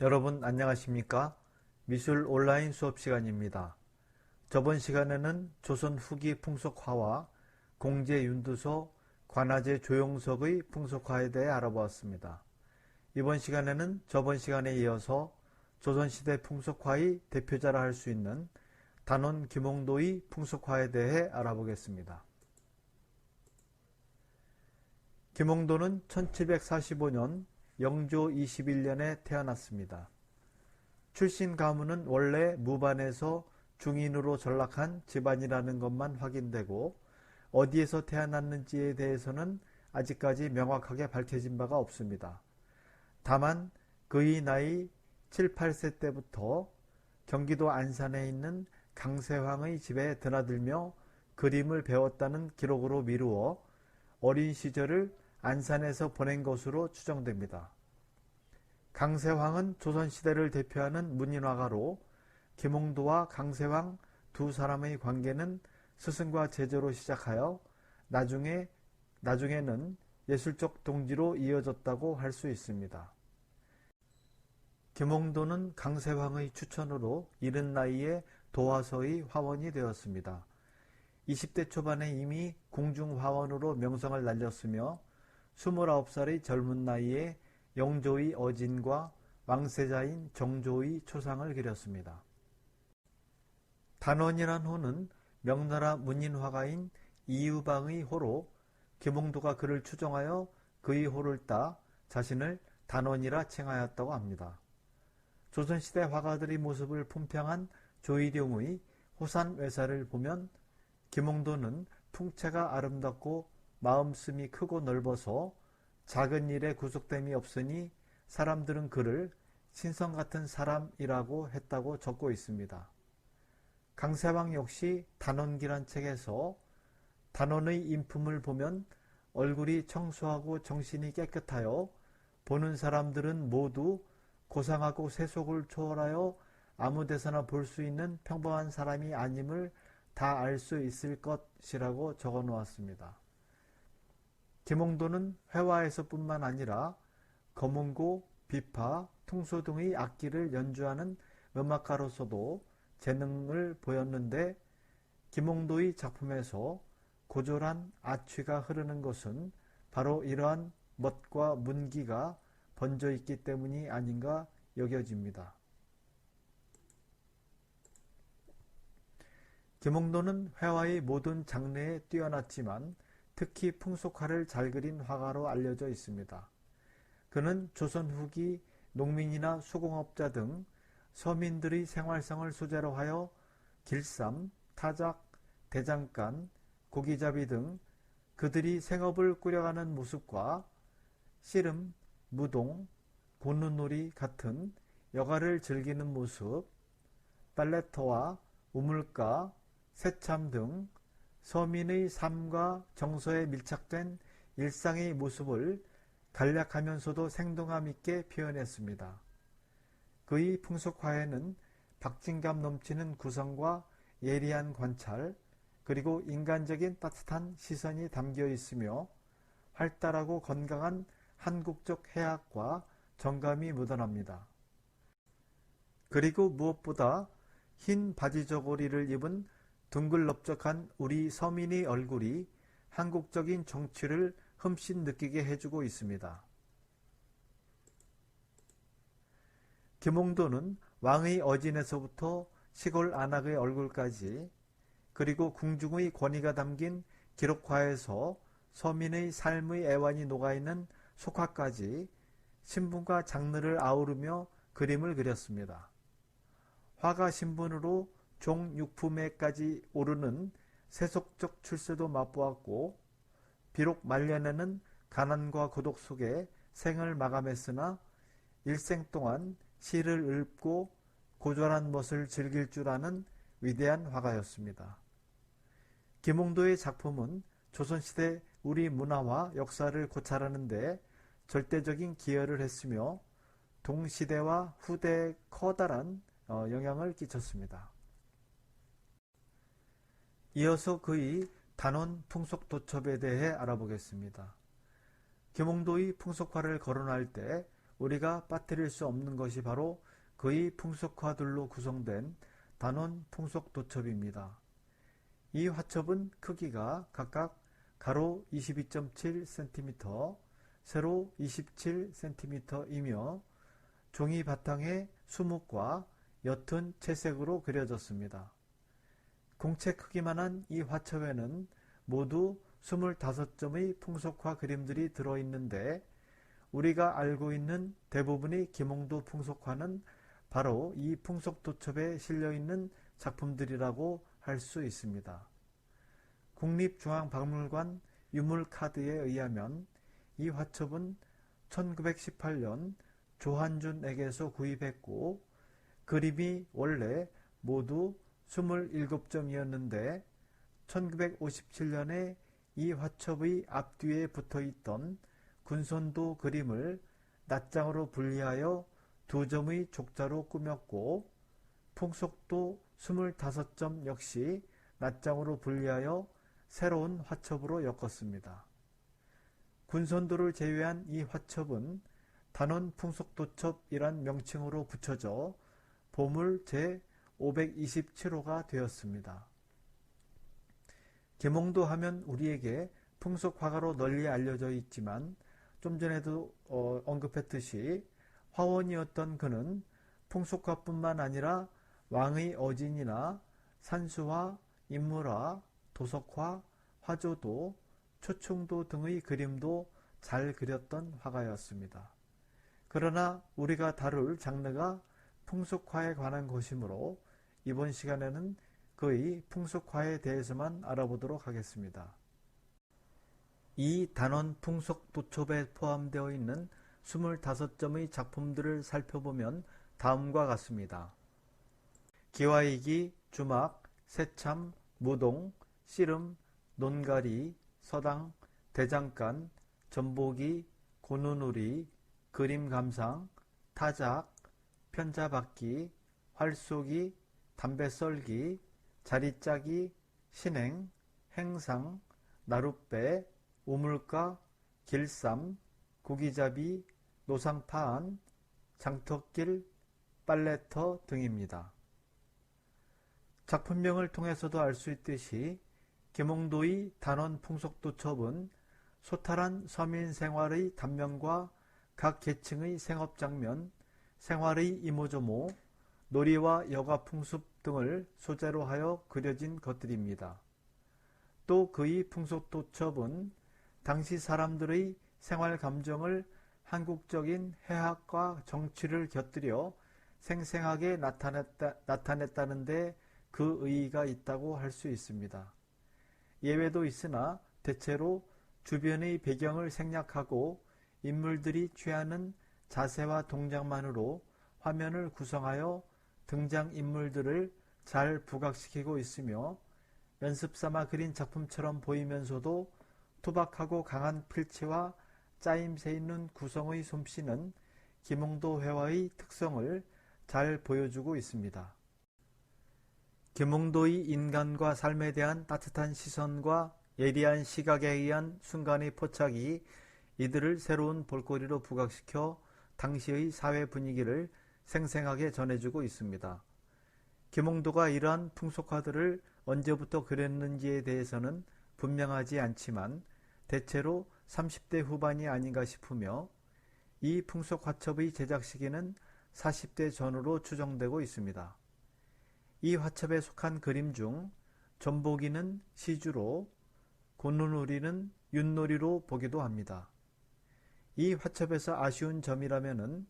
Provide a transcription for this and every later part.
여러분 안녕하십니까? 미술 온라인 수업 시간입니다. 저번 시간에는 조선 후기 풍속화와 공제 윤두소, 관아제 조용석의 풍속화에 대해 알아보았습니다. 이번 시간에는 저번 시간에 이어서 조선시대 풍속화의 대표자라 할 수 있는 단원 김홍도의 풍속화에 대해 알아보겠습니다. 김홍도는 1745년 영조 21년에 태어났습니다. 출신 가문은 원래 무반에서 중인으로 전락한 집안이라는 것만 확인되고 어디에서 태어났는지에 대해서는 아직까지 명확하게 밝혀진 바가 없습니다. 다만 그의 나이 7, 8세 때부터 경기도 안산에 있는 강세황의 집에 드나들며 그림을 배웠다는 기록으로 미루어 어린 시절을 안산에서 보낸 것으로 추정됩니다. 강세황은 조선시대를 대표하는 문인화가로 김홍도와 강세황 두 사람의 관계는 스승과 제자로 시작하여 나중에는 예술적 동지로 이어졌다고 할 수 있습니다. 김홍도는 강세황의 추천으로 이른 나이에 도화서의 화원이 되었습니다. 20대 초반에 이미 궁중화원으로 명성을 날렸으며 29살의 젊은 나이에 영조의 어진과 왕세자인 정조의 초상을 그렸습니다. 단원이란 호는 명나라 문인화가인 이유방의 호로 김홍도가 그를 추종하여 그의 호를 따 자신을 단원이라 칭하였다고 합니다. 조선시대 화가들의 모습을 품평한 조이룡의 호산외사를 보면 김홍도는 풍채가 아름답고 마음씀이 크고 넓어서 작은 일에 구속됨이 없으니 사람들은 그를 신성 같은 사람이라고 했다고 적고 있습니다. 강세왕 역시 단원기란 책에서 단원의 인품을 보면 얼굴이 청소하고 정신이 깨끗하여 보는 사람들은 모두 고상하고 세속을 초월하여 아무 데서나 볼 수 있는 평범한 사람이 아님을 다 알 수 있을 것이라고 적어 놓았습니다. 김홍도는 회화에서뿐만 아니라 검은고, 비파, 퉁소 등의 악기를 연주하는 음악가로서도 재능을 보였는데 김홍도의 작품에서 고졸한 아취가 흐르는 것은 바로 이러한 멋과 문기가 번져 있기 때문이 아닌가 여겨집니다. 김홍도는 회화의 모든 장르에 뛰어났지만 특히 풍속화를 잘 그린 화가로 알려져 있습니다. 그는 조선 후기 농민이나 수공업자 등 서민들의 생활성을 소재로 하여 길쌈, 타작, 대장간, 고기잡이 등 그들이 생업을 꾸려가는 모습과 씨름, 무동, 고누놀이 같은 여가를 즐기는 모습, 빨래터와 우물가, 새참 등 서민의 삶과 정서에 밀착된 일상의 모습을 간략하면서도 생동감 있게 표현했습니다. 그의 풍속화에는 박진감 넘치는 구성과 예리한 관찰, 그리고 인간적인 따뜻한 시선이 담겨 있으며 활달하고 건강한 한국적 해학과 정감이 묻어납니다. 그리고 무엇보다 흰 바지 저고리를 입은 둥글넓적한 우리 서민의 얼굴이 한국적인 정취를 흠씬 느끼게 해주고 있습니다. 김홍도는 왕의 어진에서부터 시골 안악의 얼굴까지 그리고 궁중의 권위가 담긴 기록화에서 서민의 삶의 애환이 녹아있는 속화까지 신분과 장르를 아우르며 그림을 그렸습니다. 화가 신분으로 종육품에까지 오르는 세속적 출세도 맛보았고 비록 말년에는 가난과 고독 속에 생을 마감했으나 일생 동안 시를 읊고 고졸한 멋을 즐길 줄 아는 위대한 화가였습니다. 김홍도의 작품은 조선시대 우리 문화와 역사를 고찰하는 데 절대적인 기여를 했으며 동시대와 후대에 커다란 영향을 끼쳤습니다. 이어서 그의 단원 풍속도첩에 대해 알아보겠습니다. 김홍도의 풍속화를 거론할 때 우리가 빠뜨릴 수 없는 것이 바로 그의 풍속화들로 구성된 단원 풍속도첩입니다. 이 화첩은 크기가 각각 가로 22.7cm, 세로 27cm이며 종이 바탕에 수묵과 옅은 채색으로 그려졌습니다. 공채 크기만한 이 화첩에는 모두 25점의 풍속화 그림들이 들어있는데 우리가 알고 있는 대부분의 김홍도 풍속화는 바로 이 풍속도첩에 실려있는 작품들이라고 할 수 있습니다. 국립중앙박물관 유물카드에 의하면 이 화첩은 1918년 조한준에게서 구입했고 그림이 원래 모두 27점이었는데 1957년에 이 화첩의 앞뒤에 붙어있던 군선도 그림을 낱장으로 분리하여 2점의 족자로 꾸몄고 풍속도 25점 역시 낱장으로 분리하여 새로운 화첩으로 엮었습니다. 군선도를 제외한 이 화첩은 단원 풍속도첩이란 명칭으로 붙여져 보물 제527호가 되었습니다. 김홍도 하면 우리에게 풍속화가로 널리 알려져 있지만 좀 전에도 언급했듯이 화원이었던 그는 풍속화뿐만 아니라 왕의 어진이나 산수화, 인물화, 도석화, 화조도, 초충도 등의 그림도 잘 그렸던 화가였습니다. 그러나 우리가 다룰 장르가 풍속화에 관한 것이므로 이번 시간에는 그의 풍속화에 대해서만 알아보도록 하겠습니다. 이 단원 풍속도첩에 포함되어 있는 25점의 작품들을 살펴보면 다음과 같습니다. 기와이기, 주막, 새참, 무동, 씨름, 논가리, 서당, 대장간, 전보기, 고누누리, 그림감상, 타작, 편자박기, 활쏘기, 담배썰기, 자리짜기, 신행, 행상, 나룻배, 우물가, 길쌈, 고기잡이, 노상파안, 장터길, 빨래터 등입니다. 작품명을 통해서도 알 수 있듯이 김홍도의 단원 풍속도첩은 소탈한 서민 생활의 단면과 각 계층의 생업장면, 생활의 이모저모, 놀이와 여가풍습 등을 소재로 하여 그려진 것들입니다. 또 그의 풍속도첩은 당시 사람들의 생활 감정을 한국적인 해학과 정치를 곁들여 생생하게 나타냈다는 데 그 의의가 있다고 할 수 있습니다. 예외도 있으나 대체로 주변의 배경을 생략하고 인물들이 취하는 자세와 동작만으로 화면을 구성하여 등장인물들을 잘 부각시키고 있으며 연습삼아 그린 작품처럼 보이면서도 투박하고 강한 필체와 짜임새 있는 구성의 솜씨는 김홍도 회화의 특성을 잘 보여주고 있습니다. 김홍도의 인간과 삶에 대한 따뜻한 시선과 예리한 시각에 의한 순간의 포착이 이들을 새로운 볼거리로 부각시켜 당시의 사회 분위기를 생생하게 전해주고 있습니다. 김홍도가 이러한 풍속화들을 언제부터 그렸는지에 대해서는 분명하지 않지만 대체로 30대 후반이 아닌가 싶으며 이 풍속화첩의 제작 시기는 40대 전후로 추정되고 있습니다. 이 화첩에 속한 그림 중 전보기는 시주로, 고누누리는 윷놀이로 보기도 합니다. 이 화첩에서 아쉬운 점이라면은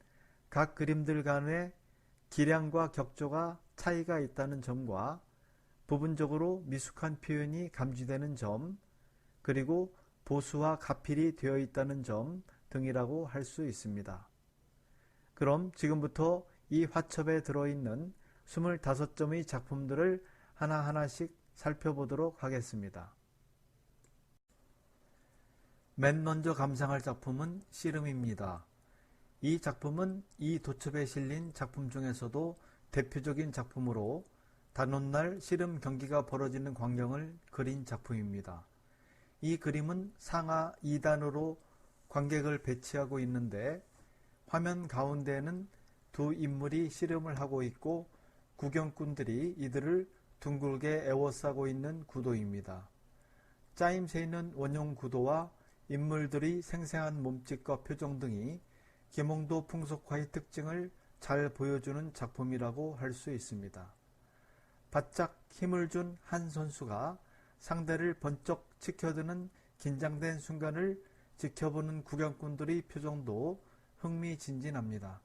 각 그림들 간의 기량과 격조가 차이가 있다는 점과 부분적으로 미숙한 표현이 감지되는 점, 그리고 보수와 가필이 되어 있다는 점 등이라고 할 수 있습니다. 그럼 지금부터 이 화첩에 들어있는 25점의 작품들을 하나하나씩 살펴보도록 하겠습니다. 맨 먼저 감상할 작품은 씨름입니다. 이 작품은 이 도첩에 실린 작품 중에서도 대표적인 작품으로 단오날 씨름 경기가 벌어지는 광경을 그린 작품입니다. 이 그림은 상하 2단으로 관객을 배치하고 있는데 화면 가운데에는 두 인물이 씨름을 하고 있고 구경꾼들이 이들을 둥글게 에워싸고 있는 구도입니다. 짜임새 있는 원형 구도와 인물들의 생생한 몸짓과 표정 등이 김홍도 풍속화의 특징을 잘 보여주는 작품이라고 할 수 있습니다. 바짝 힘을 준 한 선수가 상대를 번쩍 치켜드는 긴장된 순간을 지켜보는 구경꾼들의 표정도 흥미진진합니다.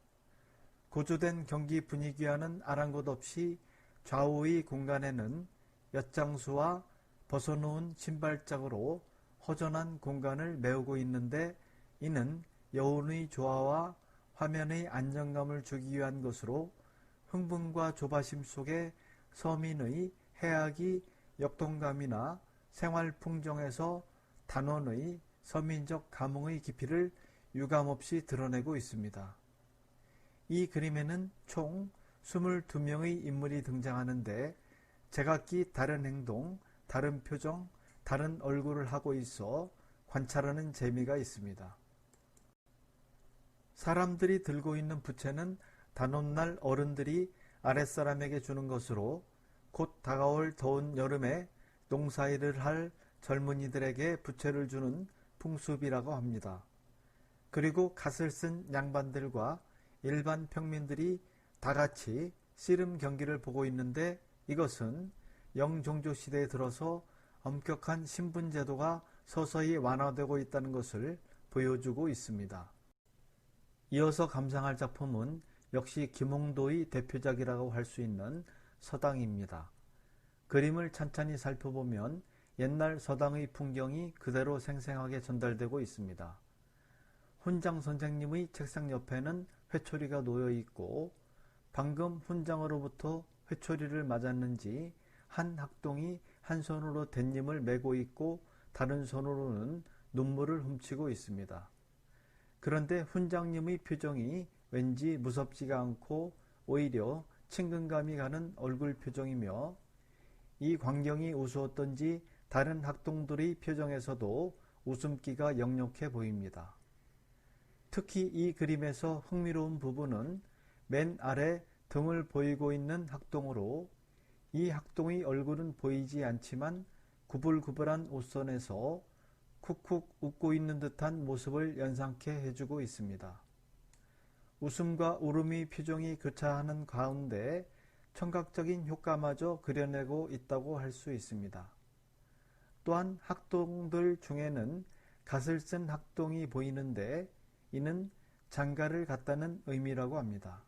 고조된 경기 분위기와는 아랑곳 없이 좌우의 공간에는 엿장수와 벗어놓은 신발짝으로 허전한 공간을 메우고 있는데 이는 여운의 조화와 화면의 안정감을 주기 위한 것으로 흥분과 조바심 속에 서민의 해악이 역동감이나 생활 풍정에서 단원의 서민적 감흥의 깊이를 유감없이 드러내고 있습니다. 이 그림에는 총 22명의 인물이 등장하는데 제각기 다른 행동, 다른 표정, 다른 얼굴을 하고 있어 관찰하는 재미가 있습니다. 사람들이 들고 있는 부채는 단오날 어른들이 아랫사람에게 주는 것으로 곧 다가올 더운 여름에 농사일을 할 젊은이들에게 부채를 주는 풍습이라고 합니다. 그리고 갓을 쓴 양반들과 일반 평민들이 다같이 씨름 경기를 보고 있는데 이것은 영종조 시대에 들어서 엄격한 신분제도가 서서히 완화되고 있다는 것을 보여주고 있습니다. 이어서 감상할 작품은 역시 김홍도의 대표작이라고 할 수 있는 서당입니다. 그림을 찬찬히 살펴보면 옛날 서당의 풍경이 그대로 생생하게 전달되고 있습니다. 훈장 선생님의 책상 옆에는 회초리가 놓여 있고 방금 훈장으로부터 회초리를 맞았는지 한 학동이 한 손으로 댄님을 메고 있고 다른 손으로는 눈물을 훔치고 있습니다. 그런데 훈장님의 표정이 왠지 무섭지가 않고 오히려 친근감이 가는 얼굴 표정이며 이 광경이 우스웠던지 다른 학동들의 표정에서도 웃음기가 역력해 보입니다. 특히 이 그림에서 흥미로운 부분은 맨 아래 등을 보이고 있는 학동으로 이 학동의 얼굴은 보이지 않지만 구불구불한 옷선에서 쿡쿡 웃고 있는 듯한 모습을 연상케 해주고 있습니다. 웃음과 울음의 표정이 교차하는 가운데 청각적인 효과마저 그려내고 있다고 할 수 있습니다. 또한 학동들 중에는 갓을 쓴 학동이 보이는데 이는 장가를 갔다는 의미라고 합니다.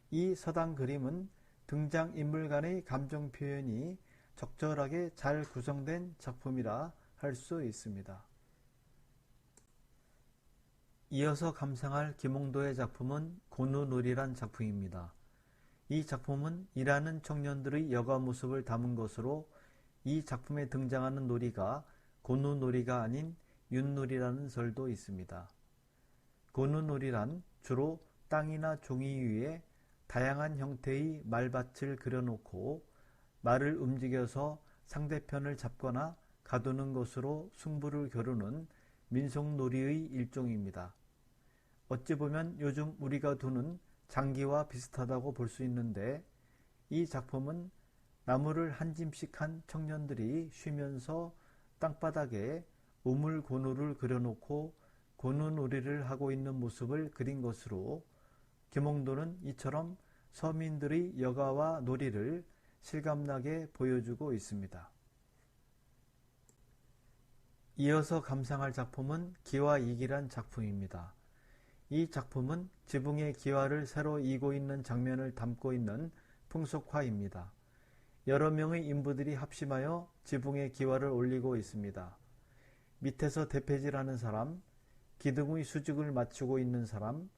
이 서당 그림은 등장인물 간의 감정 표현이 적절하게 잘 구성된 작품이라 할 수 있습니다. 이어서 감상할 김홍도의 작품은 고누놀이란 작품입니다. 이 작품은 일하는 청년들의 여가 모습을 담은 것으로 이 작품에 등장하는 놀이가 고누놀이가 아닌 윷놀이라는 설도 있습니다. 고누놀이란 주로 땅이나 종이 위에 다양한 형태의 말밭을 그려놓고 말을 움직여서 상대편을 잡거나 가두는 것으로 승부를 겨루는 민속놀이의 일종입니다. 어찌 보면 요즘 우리가 두는 장기와 비슷하다고 볼 수 있는데 이 작품은 나무를 한 짐씩 한 청년들이 쉬면서 땅바닥에 우물고누를 그려놓고 고누놀이를 하고 있는 모습을 그린 것으로 김홍도는 이처럼 서민들의 여가와 놀이를 실감나게 보여주고 있습니다. 이어서 감상할 작품은 기와이기란 작품입니다. 이 작품은 지붕의 기와를 새로 이고 있는 장면을 담고 있는 풍속화입니다. 여러 명의 인부들이 합심하여 지붕의 기와를 올리고 있습니다. 밑에서 대패질하는 사람, 기둥의 수직을 맞추고 있는 사람,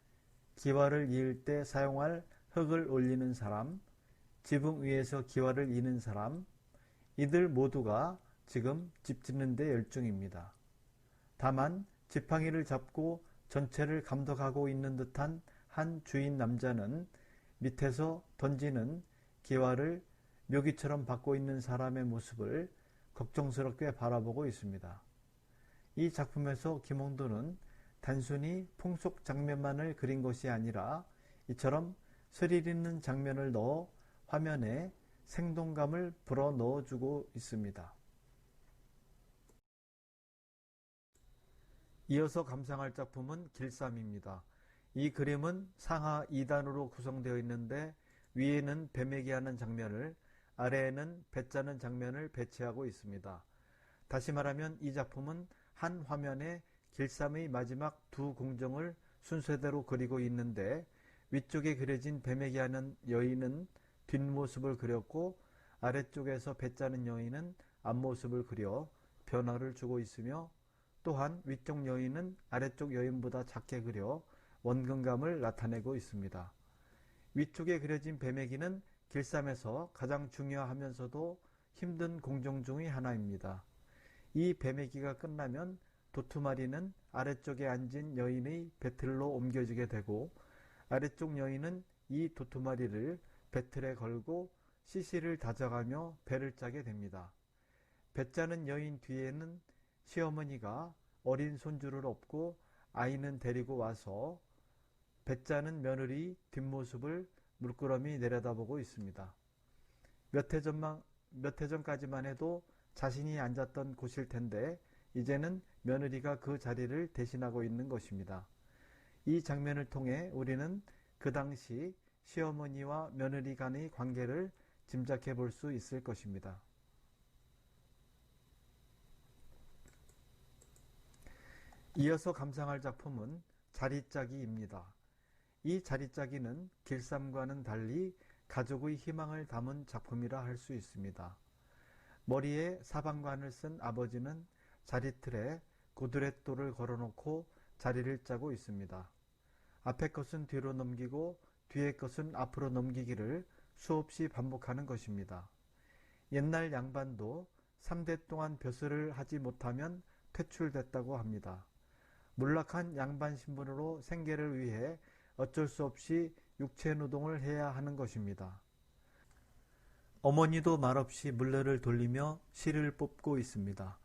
기와를 이을 때 사용할 흙을 올리는 사람, 지붕 위에서 기와를 이는 사람, 이들 모두가 지금 집 짓는 데 열중입니다. 다만 지팡이를 잡고 전체를 감독하고 있는 듯한 한 주인 남자는 밑에서 던지는 기와를 묘기처럼 받고 있는 사람의 모습을 걱정스럽게 바라보고 있습니다. 이 작품에서 김홍도는 단순히 풍속 장면만을 그린 것이 아니라 이처럼 스릴 있는 장면을 넣어 화면에 생동감을 불어 넣어주고 있습니다. 이어서 감상할 작품은 길쌈입니다. 이 그림은 상하 2단으로 구성되어 있는데 위에는 뱀에게 하는 장면을, 아래에는 배 짜는 장면을 배치하고 있습니다. 다시 말하면 이 작품은 한 화면에 길쌈의 마지막 두 공정을 순서대로 그리고 있는데 위쪽에 그려진 뱀에게 하는 여인은 뒷모습을 그렸고 아래쪽에서 배 짜는 여인은 앞모습을 그려 변화를 주고 있으며 또한 위쪽 여인은 아래쪽 여인보다 작게 그려 원근감을 나타내고 있습니다. 위쪽에 그려진 뱀에기는 길쌈에서 가장 중요하면서도 힘든 공정 중의 하나입니다. 이 뱀에기가 끝나면 도투마리는 아래쪽에 앉은 여인의 배틀로 옮겨지게 되고 아래쪽 여인은 이 도투마리를 배틀에 걸고 시시를 다져가며 배를 짜게 됩니다. 배 짜는 여인 뒤에는 시어머니가 어린 손주를 업고 아이는 데리고 와서 배 짜는 며느리 뒷모습을 물끄러미 내려다보고 있습니다. 몇 해 전까지만 해도 자신이 앉았던 곳일 텐데 이제는 며느리가 그 자리를 대신하고 있는 것입니다. 이 장면을 통해 우리는 그 당시 시어머니와 며느리 간의 관계를 짐작해 볼 수 있을 것입니다. 이어서 감상할 작품은 자리짜기입니다. 이 자리짜기는 길쌈과는 달리 가족의 희망을 담은 작품이라 할 수 있습니다. 머리에 사방관을 쓴 아버지는 자리틀에 고드렛돌을 걸어놓고 자리를 짜고 있습니다. 앞에 것은 뒤로 넘기고 뒤에 것은 앞으로 넘기기를 수없이 반복하는 것입니다. 옛날 양반도 3대 동안 벼슬을 하지 못하면 퇴출됐다고 합니다. 몰락한 양반 신분으로 생계를 위해 어쩔 수 없이 육체노동을 해야 하는 것입니다. 어머니도 말없이 물레를 돌리며 실을 뽑고 있습니다.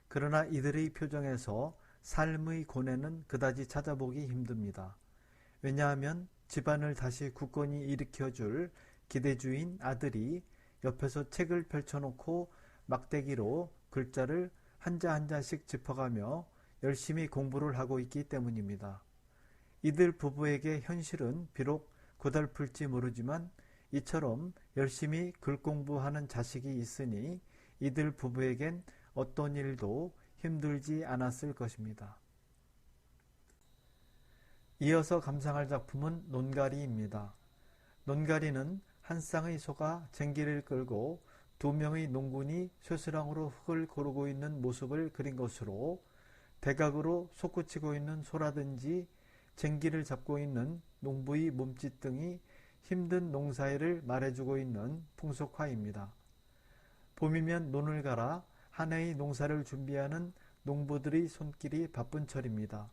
그러나 이들의 표정에서 삶의 고뇌는 그다지 찾아보기 힘듭니다. 왜냐하면 집안을 다시 굳건히 일으켜줄 기대주인 아들이 옆에서 책을 펼쳐놓고 막대기로 글자를 한자 한자씩 짚어가며 열심히 공부를 하고 있기 때문입니다. 이들 부부에게 현실은 비록 고달플지 모르지만 이처럼 열심히 글 공부하는 자식이 있으니 이들 부부에겐 어떤 일도 힘들지 않았을 것입니다. 이어서 감상할 작품은 논가리입니다. 논가리는 한 쌍의 소가 쟁기를 끌고 두 명의 농군이 쇠스랑으로 흙을 고르고 있는 모습을 그린 것으로 대각으로 솟구치고 있는 소라든지 쟁기를 잡고 있는 농부의 몸짓 등이 힘든 농사일을 말해주고 있는 풍속화입니다. 봄이면 논을 갈아 한 해의 농사를 준비하는 농부들의 손길이 바쁜 철입니다.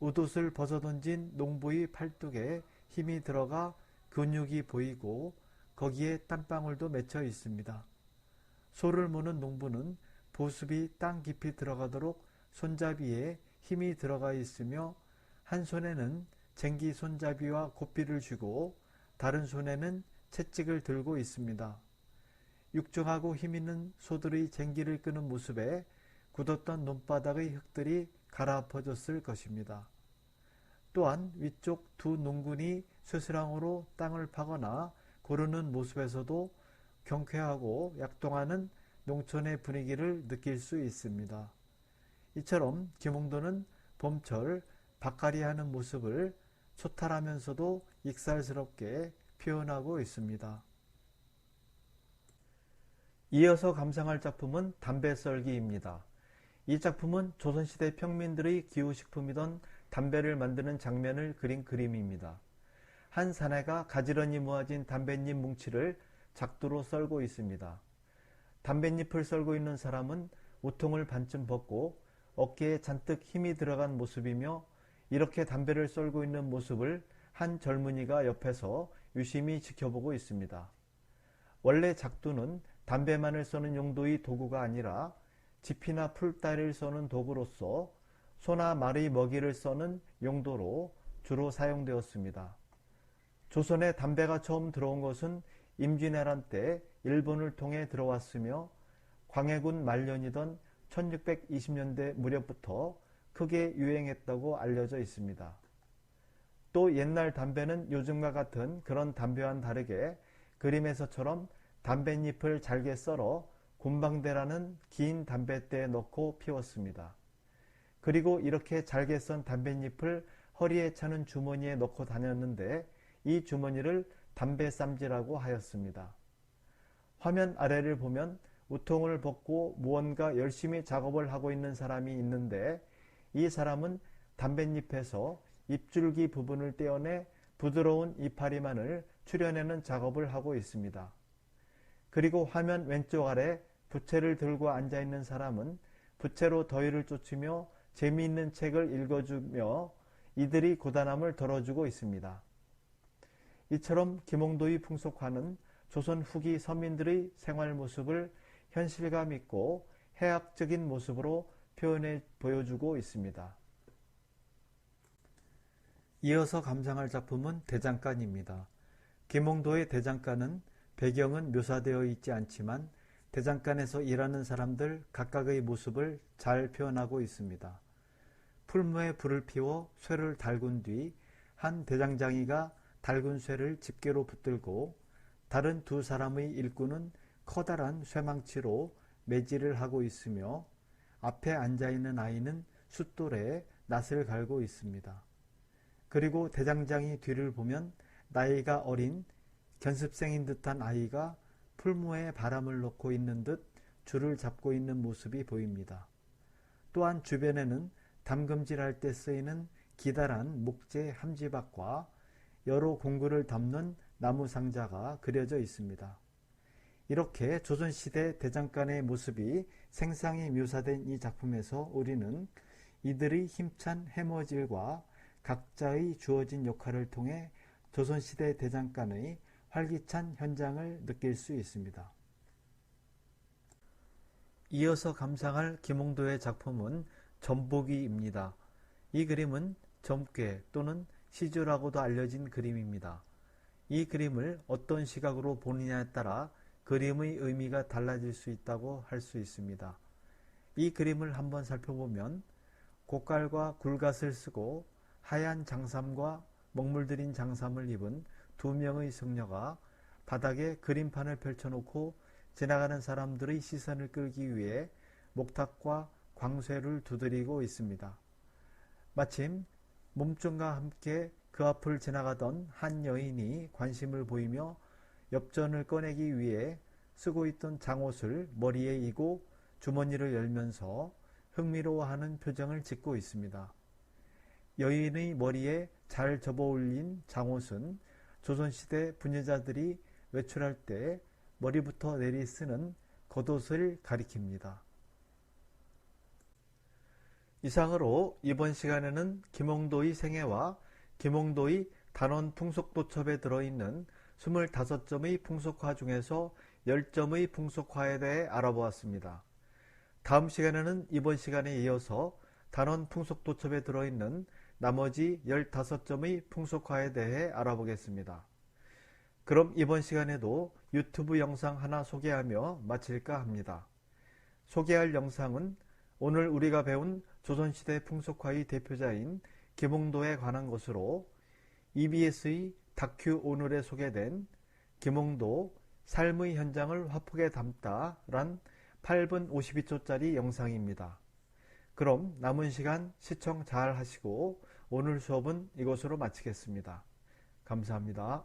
웃옷을 벗어던진 농부의 팔뚝에 힘이 들어가 근육이 보이고 거기에 땀방울도 맺혀 있습니다. 소를 모는 농부는 보습이 땅 깊이 들어가도록 손잡이에 힘이 들어가 있으며 한 손에는 쟁기 손잡이와 고삐를 쥐고 다른 손에는 채찍을 들고 있습니다. 육중하고 힘있는 소들의 쟁기를 끄는 모습에 굳었던 논바닥의 흙들이 가라앉아졌을 것입니다. 또한 위쪽 두 농군이 쇠스랑으로 땅을 파거나 고르는 모습에서도 경쾌하고 약동하는 농촌의 분위기를 느낄 수 있습니다. 이처럼 김홍도는 봄철 밭갈이하는 모습을 소탈하면서도 익살스럽게 표현하고 있습니다. 이어서 감상할 작품은 담배썰기입니다. 이 작품은 조선시대 평민들의 기후식품이던 담배를 만드는 장면을 그린 그림입니다. 한 사내가 가지런히 모아진 담뱃잎 뭉치를 작두로 썰고 있습니다. 담뱃잎을 썰고 있는 사람은 우통을 반쯤 벗고 어깨에 잔뜩 힘이 들어간 모습이며 이렇게 담배를 썰고 있는 모습을 한 젊은이가 옆에서 유심히 지켜보고 있습니다. 원래 작두는 담배만을 써는 용도의 도구가 아니라 지피나 풀다리를 써는 도구로서 소나 말의 먹이를 써는 용도로 주로 사용되었습니다. 조선에 담배가 처음 들어온 것은 임진왜란 때 일본을 통해 들어왔으며 광해군 말년이던 1620년대 무렵부터 크게 유행했다고 알려져 있습니다. 또 옛날 담배는 요즘과 같은 그런 담배와는 다르게 그림에서처럼 담뱃잎을 잘게 썰어 곰방대라는 긴 담뱃대에 넣고 피웠습니다. 그리고 이렇게 잘게 썬 담뱃잎을 허리에 차는 주머니에 넣고 다녔는데 이 주머니를 담배쌈지라고 하였습니다. 화면 아래를 보면 우통을 벗고 무언가 열심히 작업을 하고 있는 사람이 있는데 이 사람은 담뱃잎에서 잎줄기 부분을 떼어내 부드러운 이파리만을 추려내는 작업을 하고 있습니다. 그리고 화면 왼쪽 아래 부채를 들고 앉아있는 사람은 부채로 더위를 쫓으며 재미있는 책을 읽어주며 이들이 고단함을 덜어주고 있습니다. 이처럼 김홍도의 풍속화는 조선 후기 서민들의 생활 모습을 현실감 있고 해학적인 모습으로 표현해 보여주고 있습니다. 이어서 감상할 작품은 대장간입니다. 김홍도의 대장간은 배경은 묘사되어 있지 않지만 대장간에서 일하는 사람들 각각의 모습을 잘 표현하고 있습니다. 풀무에 불을 피워 쇠를 달군 뒤 한 대장장이가 달군 쇠를 집게로 붙들고 다른 두 사람의 일꾼은 커다란 쇠망치로 매질을 하고 있으며 앞에 앉아있는 아이는 숫돌에 낫을 갈고 있습니다. 그리고 대장장이 뒤를 보면 나이가 어린 견습생인 듯한 아이가 풀무에 바람을 넣고 있는 듯 줄을 잡고 있는 모습이 보입니다. 또한 주변에는 담금질할 때 쓰이는 기다란 목재 함지박과 여러 공구를 담는 나무 상자가 그려져 있습니다. 이렇게 조선시대 대장간의 모습이 생생히 묘사된 이 작품에서 우리는 이들의 힘찬 해머질과 각자의 주어진 역할을 통해 조선시대 대장간의 활기찬 현장을 느낄 수 있습니다. 이어서 감상할 김홍도의 작품은 점보기입니다. 이 그림은 점괘 또는 시주라고도 알려진 그림입니다. 이 그림을 어떤 시각으로 보느냐에 따라 그림의 의미가 달라질 수 있다고 할 수 있습니다. 이 그림을 한번 살펴보면 고깔과 굴갓을 쓰고 하얀 장삼과 먹물들인 장삼을 입은 두 명의 승려가 바닥에 그림판을 펼쳐놓고 지나가는 사람들의 시선을 끌기 위해 목탁과 광쇠를 두드리고 있습니다. 마침 몸종과 함께 그 앞을 지나가던 한 여인이 관심을 보이며 엽전을 꺼내기 위해 쓰고 있던 장옷을 머리에 이고 주머니를 열면서 흥미로워하는 표정을 짓고 있습니다. 여인의 머리에 잘 접어올린 장옷은 조선시대 부녀자들이 외출할 때 머리부터 내리 쓰는 겉옷을 가리킵니다. 이상으로 이번 시간에는 김홍도의 생애와 김홍도의 단원 풍속도첩에 들어있는 25점의 풍속화 중에서 10점의 풍속화에 대해 알아보았습니다. 다음 시간에는 이번 시간에 이어서 단원 풍속도첩에 들어있는 나머지 15점의 풍속화에 대해 알아보겠습니다. 그럼 이번 시간에도 유튜브 영상 하나 소개하며 마칠까 합니다. 소개할 영상은 오늘 우리가 배운 조선시대 풍속화의 대표자인 김홍도에 관한 것으로 EBS의 다큐 오늘에 소개된 김홍도 삶의 현장을 화폭에 담다란 8분 52초짜리 영상입니다. 그럼 남은 시간 시청 잘 하시고 오늘 수업은 이것으로 마치겠습니다. 감사합니다.